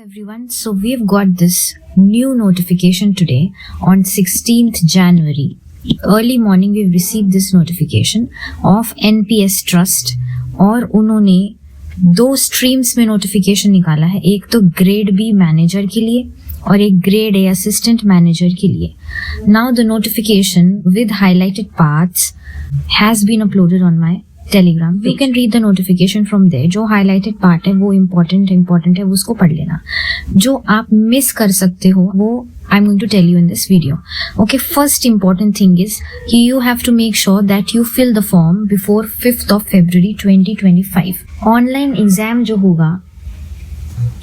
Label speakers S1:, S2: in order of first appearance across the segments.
S1: everyone. So we've got this new notification today on 16th January. Early morning we've received this notification of NPS Trust और उन्होंने दो streams में notification निकाला है, एक तो ग्रेड बी मैनेजर के लिए और एक ग्रेड ए असिस्टेंट मैनेजर के लिए. Now the notification with highlighted parts has been uploaded on my Telegram. You can read the notification from there. जो highlighted part है वो important है, उसको पढ़ लेना. जो आप मिस कर सकते हो वो I'm going to tell you in this video. Okay, first important thing is you have to make sure that you fill the form before 5th of February 2025. Online exam जो होगा,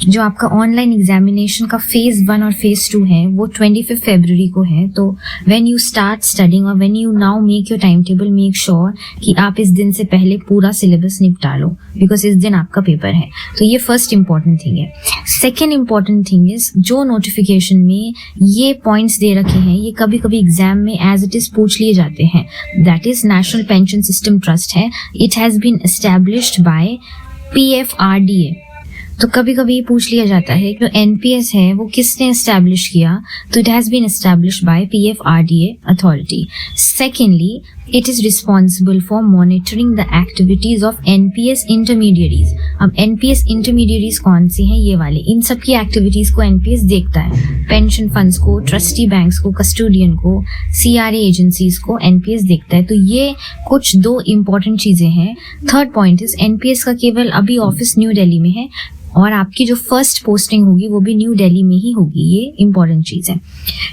S1: जो आपका ऑनलाइन एग्जामिनेशन का phase 1 और phase 2 है वो 25 फरवरी को है. तो व्हेन यू स्टार्ट स्टडिंग और when you now make your time table, make sure कि आप इस दिन से पहले पूरा सिलेबस निपटा लो, बिकॉज इस दिन आपका पेपर है. तो ये फर्स्ट इंपॉर्टेंट थिंग है. सेकेंड इंपॉर्टेंट थिंग इज जो नोटिफिकेशन में ये पॉइंट्स दे रखे हैं ये कभी कभी एग्जाम में एज इट इज पूछ लिए जाते हैं. That is national pension system trust है. It has been established by PFRDA. तो कभी कभी पूछ लिया जाता है जो एनपीएस है वो किसने एस्टैब्लिश किया, तो it has been established by PFRDA authority. Secondly, it is responsible for monitoring the activities of NPS intermediaries. अब एनपीएस इंटरमीडिएरीज कौन से हैं? ये वाले. इन सब की एक्टिविटीज को एनपीएस देखता है. पेंशन फंड्स को, ट्रस्टी बैंक्स को, कस्टोडियन को, CRA एजेंसीज को एनपीएस देखता है. तो ये कुछ दो इंपॉर्टेंट चीजें हैं. थर्ड पॉइंट इज एनपीएस का केवल अभी ऑफिस न्यू दिल्ली में है और आपकी जो फर्स्ट पोस्टिंग होगी वो भी न्यू दिल्ली में ही होगी. ये इंपॉर्टेंट चीज है.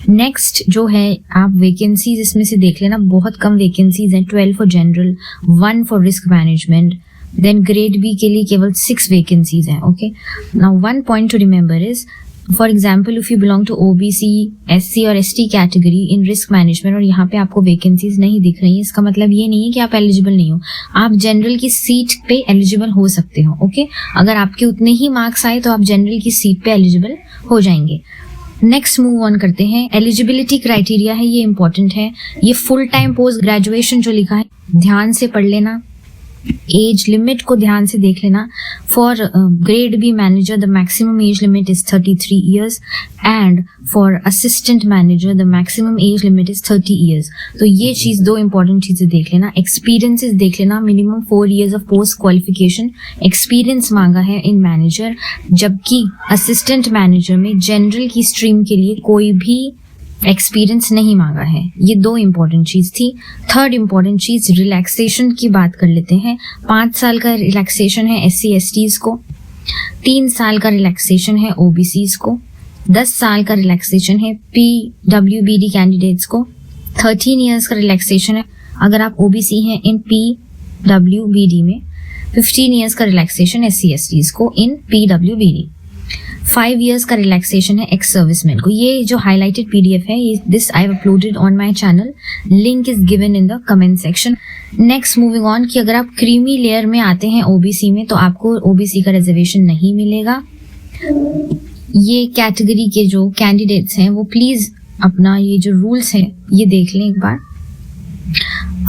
S1: नेक्स्ट जो है आप वैकेंसीज इसमें से देख लेना. बहुत कम वैकेंसीज हैं. 12 for general, 1 for risk management. Then grade B के लिए केवल 6 वैकेंसीज हैं. Okay, now one point to remember is, for example if you belong to OBC, SC और ST category in risk management और यहाँ पे आपको वैकेंसीज नहीं दिख रही है, इसका मतलब ये नहीं है कि आप एलिजिबल नहीं हो. आप जनरल की सीट पे एलिजिबल हो सकते हो. ओके, अगर आपके उतने ही मार्क्स आए तो आप जनरल की सीट पे एलिजिबल हो जाएंगे. नेक्स्ट मूव ऑन करते हैं. एलिजिबिलिटी क्राइटेरिया है, ये इंपॉर्टेंट है. ये फुल टाइम पोस्ट ग्रेजुएशन जो लिखा है ध्यान से पढ़ लेना. एज लिमिट को ध्यान से देख लेना. For grade B manager the maximum age limit is 33 years and for assistant manager the maximum age limit is 30 years. तो ये चीज दो इंपॉर्टेंट चीजें देख लेना. एक्सपीरियंसेस देख लेना. Minimum 4 years of post qualification experience मांगा है इन मैनेजर, जबकि असिस्टेंट मैनेजर में जनरल की स्ट्रीम के लिए कोई भी एक्सपीरियंस नहीं मांगा है. ये दो इंपॉर्टेंट चीज थी. थर्ड इंपॉर्टेंट चीज रिलैक्सेशन की बात कर लेते हैं. 5 साल का रिलैक्सेशन है SC STs को, 3 साल का रिलैक्सेशन है OBCs को, 10 साल का रिलैक्सेशन है PWBD कैंडिडेट्स को, 13 years का रिलैक्सेशन है अगर आप OBC हैं इन PWBD में, 15 years का रिलैक्सेशन SC STs को इन PWBD, 5 years का रिलैक्सेशन है एक्स सर्विसमैन को. ये जो हाईलाइटेड PDF है this I have uploaded on my channel. Link is given in the comment section. Next moving on कि अगर आप क्रीमी लेयर में आते हैं OBC में तो आपको OBC का रिजर्वेशन नहीं मिलेगा. ये कैटेगरी के जो कैंडिडेट्स हैं वो प्लीज अपना ये जो रूल्स हैं ये देख लें एक बार.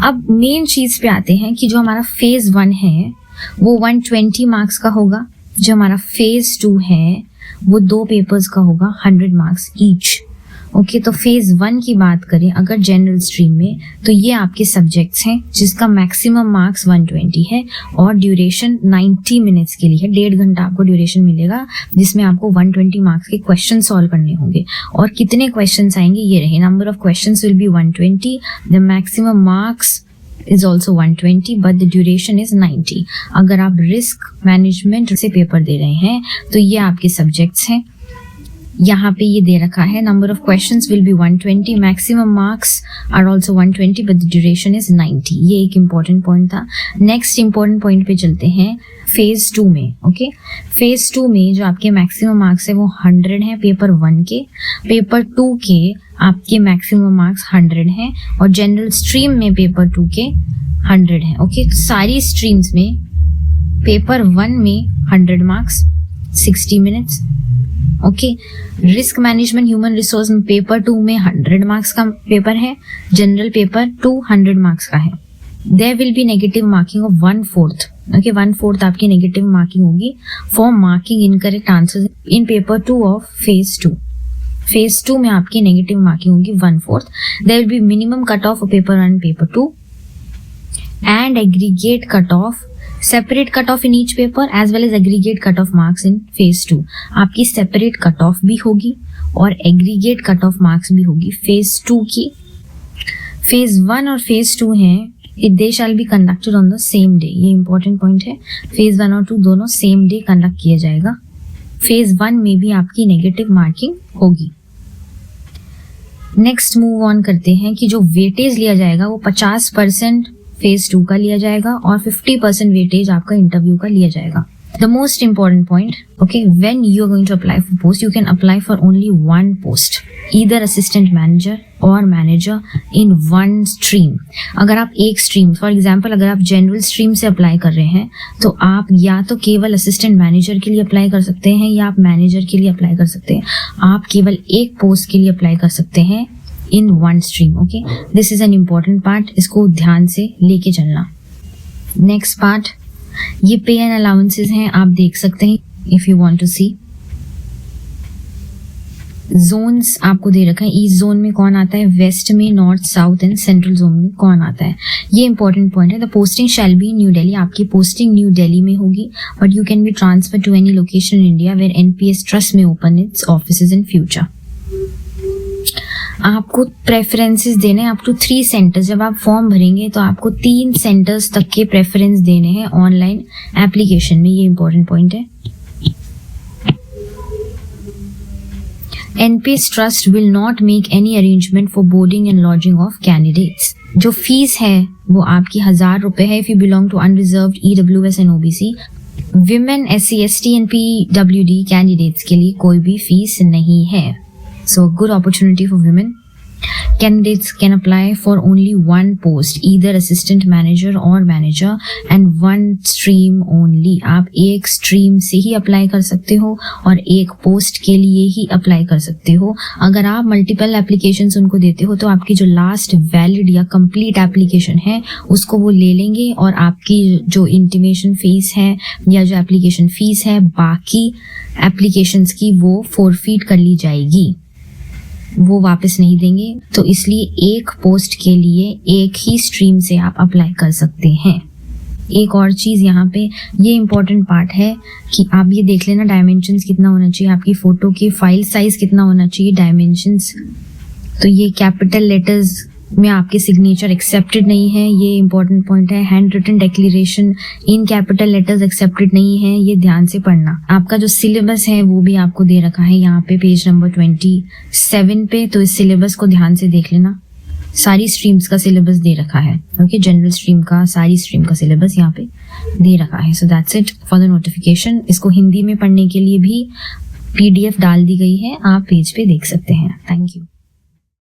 S1: अब मेन चीज पे आते हैं कि जो हमारा फेज 1 है वो 120 मार्क्स का होगा. जो हमारा फेज 2 है वो 2 पेपर्स का होगा 100 मार्क्स ईच. ओके, तो फेज 1 की बात करें अगर जनरल स्ट्रीम में तो ये आपके सब्जेक्ट्स हैं जिसका मैक्सिमम मार्क्स 120 है और ड्यूरेशन 90 मिनट्स के लिए है. 1.5 घंटा आपको ड्यूरेशन मिलेगा जिसमें आपको 120 मार्क्स के क्वेश्चन सॉल्व करने होंगे. और कितने क्वेश्चन आएंगे ये रहे. Number of question will be 120. The maximum marks is also 120 but the duration is 90. अगर आप रिस्क मैनेजमेंट से पेपर दे रहे हैं तो ये आपके सब्जेक्ट्स हैं. यहाँ पे ये दे रखा है number of questions will be 120, maximum marks are also 120 but the duration is 90. ये एक इम्पॉर्टेंट पॉइंट था. नेक्स्ट इम्पॉर्टेंट पॉइंट पे चलते हैं फेज 2 में. ओके, फेज 2 में जो आपके मैक्सिमम मार्क्स है वो 100 है पेपर 1 के. पेपर 2 के आपके मैक्सिमम मार्क्स 100 हैं और जनरल स्ट्रीम में पेपर 2 के 100 हैं. ओके, तो सारी स्ट्रीम्स में पेपर 1 में 100 marks 60 minutes. Okay, risk management human resource में पेपर 2 में 100 मार्क्स का पेपर है. जनरल पेपर 200 मार्क्स का है. There will be negative marking of 1/4. Okay, 1/4 आपकी नेगेटिव मार्किंग होगी for marking incorrect answers in paper 2 of phase 2. Phase 2 में आपकी नेगेटिव मार्किंग होगी 1/4. There will be minimum cut off paper 1 paper 2 and aggregate cut off, separate cut off in each paper as well as aggregate cut off marks in phase 2. आपकी separate cut of भी होगी और aggregate cut off marks भी होगी phase 2 की. Phase 1 और phase 2 हैं, they shall be conducted on the same day. ये इंपॉर्टेंट पॉइंट है. फेज 1 और 2 दोनों सेम डे कंडक्ट किया जाएगा. फेज 1 में भी आपकी नेगेटिव मार्किंग होगी. नेक्स्ट मूव ऑन करते हैं कि जो वेटेज लिया जाएगा वो 50% फेज 2 का लिया जाएगा और 50% वेटेज आपका इंटरव्यू का लिया जाएगा. The most important point, okay, when you are going to apply for post, you can apply for only one post, either assistant manager or manager in one stream. अगर आप एक स्ट्रीम, फॉर एग्जाम्पल अगर आप general stream से apply कर रहे हैं तो आप या तो केवल असिस्टेंट मैनेजर के लिए अप्लाई कर सकते हैं या आप मैनेजर के लिए अप्लाई कर सकते हैं. आप केवल एक पोस्ट के लिए अप्लाई कर सकते हैं in one stream. Okay, this is an important part, इसको ध्यान से लेके चलना. नेक्स्ट पार्ट, ये पे एंड अलाउंसेस हैं, आप देख सकते हैं if you want to see. Zones आपको दे रखा है. ईस्ट जोन में कौन आता है, वेस्ट में, north, south and central zone में कौन आता है. ये इंपॉर्टेंट पॉइंट है. The posting shall be in new Delhi. आपकी पोस्टिंग न्यू दिल्ली में होगी, but you can be transfer to any location in India where NPS trust में open its offices in future. आपको प्रेफरेंसेस देने हैं अप टू 3 सेंटर्स. जब आप फॉर्म भरेंगे तो आपको 3 सेंटर्स तक के प्रेफरेंस देने हैं ऑनलाइन एप्लीकेशन में. ये इंपॉर्टेंट पॉइंट है. NPS trust will not make any arrangement for boarding and lodging of candidates. जो फीस है वो आपकी 1000 रुपए है if you belong to unreserved EWS and OBC. Women, SC, ST and PWD candidates के लिए कोई भी फीस नहीं है. So good opportunity for women. Candidates can apply for only one post, either assistant manager or manager, and one stream only. आप एक stream से ही apply कर सकते हो और एक पोस्ट के लिए ही अप्लाई कर सकते हो. अगर आप मल्टीपल एप्लीकेशंस उनको देते हो तो आपकी जो लास्ट वैलिड या कंप्लीट एप्लीकेशन है उसको वो ले लेंगे और आपकी जो इंटीमेशन फीस है या जो एप्लीकेशन फीस है बाकी एप्लीकेशंस की वो फोरफीट कर ली जाएगी, वो वापस नहीं देंगे. तो इसलिए एक पोस्ट के लिए एक ही स्ट्रीम से आप अप्लाई कर सकते हैं. एक और चीज़ यहाँ पे ये इम्पोर्टेंट पार्ट है कि आप ये देख लेना डायमेंशंस कितना होना चाहिए, आपकी फ़ोटो की फाइल साइज़ कितना होना चाहिए, डायमेंशंस. तो ये कैपिटल लेटर्स में आपके सिग्नेचर एक्सेप्टेड नहीं है, ये इंपॉर्टेंट पॉइंट है. Handwritten declaration in capital letters accepted नहीं है, ये ध्यान से पढ़ना. आपका जो सिलेबस है वो भी आपको दे रखा है यहाँ पे पेज नंबर 27 पे. तो इस सिलेबस को ध्यान से देख लेना. सारी स्ट्रीम्स का सिलेबस दे रखा है. ओके, जनरल स्ट्रीम का, सारी स्ट्रीम का सिलेबस यहाँ पे दे रखा है. So that's it for the notification. इसको हिंदी में पढ़ने के लिए भी PDF डाल दी गई है, आप पेज पे देख सकते हैं. Thank you.